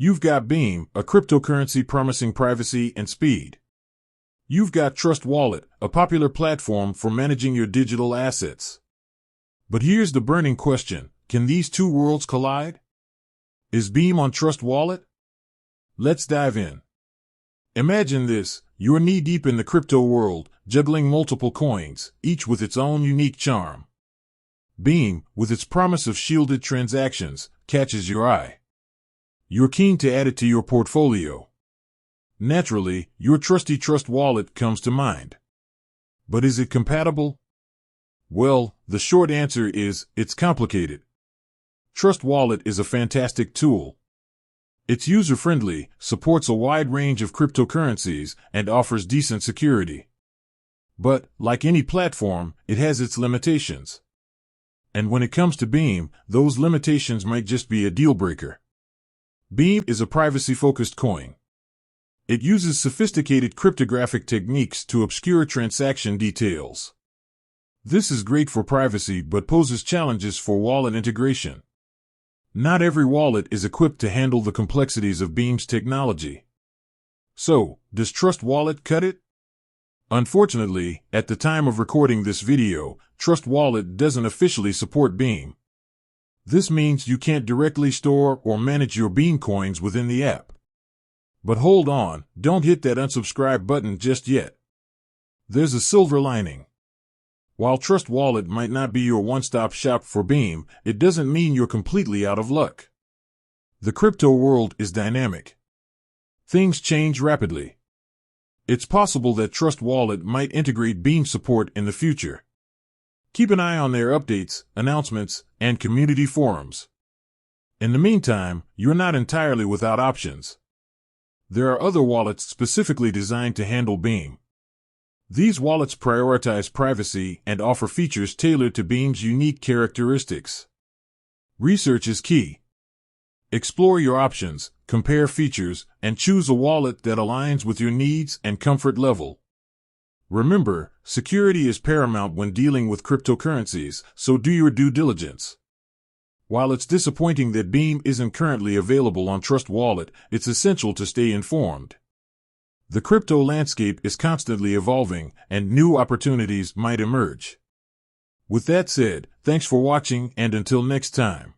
You've got Beam, a cryptocurrency promising privacy and speed. You've got Trust Wallet, a popular platform for managing your digital assets. But here's the burning question: can these two worlds collide? Is Beam on Trust Wallet? Let's dive in. Imagine this: you're knee-deep in the crypto world, juggling multiple coins, each with its own unique charm. Beam, with its promise of shielded transactions, catches your eye. You're keen to add it to your portfolio. Naturally, your trusty Trust Wallet comes to mind. But is it compatible? Well, the short answer is, it's complicated. Trust Wallet is a fantastic tool. It's user-friendly, supports a wide range of cryptocurrencies, and offers decent security. But, like any platform, it has its limitations. And when it comes to Beam, those limitations might just be a deal-breaker. Beam is a privacy-focused coin. It uses sophisticated cryptographic techniques to obscure transaction details. This is great for privacy but poses challenges for wallet integration. Not every wallet is equipped to handle the complexities of Beam's technology. So, does Trust Wallet cut it? Unfortunately, at the time of recording this video, Trust Wallet doesn't officially support Beam. This means you can't directly store or manage your Beam coins within the app. But hold on, don't hit that unsubscribe button just yet. There's a silver lining. While Trust Wallet might not be your one-stop shop for Beam, it doesn't mean you're completely out of luck. The crypto world is dynamic. Things change rapidly. It's possible that Trust Wallet might integrate Beam support in the future. Keep an eye on their updates, announcements, and community forums. In the meantime, you're not entirely without options. There are other wallets specifically designed to handle Beam. These wallets prioritize privacy and offer features tailored to Beam's unique characteristics. Research is key. Explore your options, compare features, and choose a wallet that aligns with your needs and comfort level. Remember, security is paramount when dealing with cryptocurrencies, so do your due diligence. While it's disappointing that Beam isn't currently available on Trust Wallet, it's essential to stay informed. The crypto landscape is constantly evolving, and new opportunities might emerge. With that said, thanks for watching, and until next time.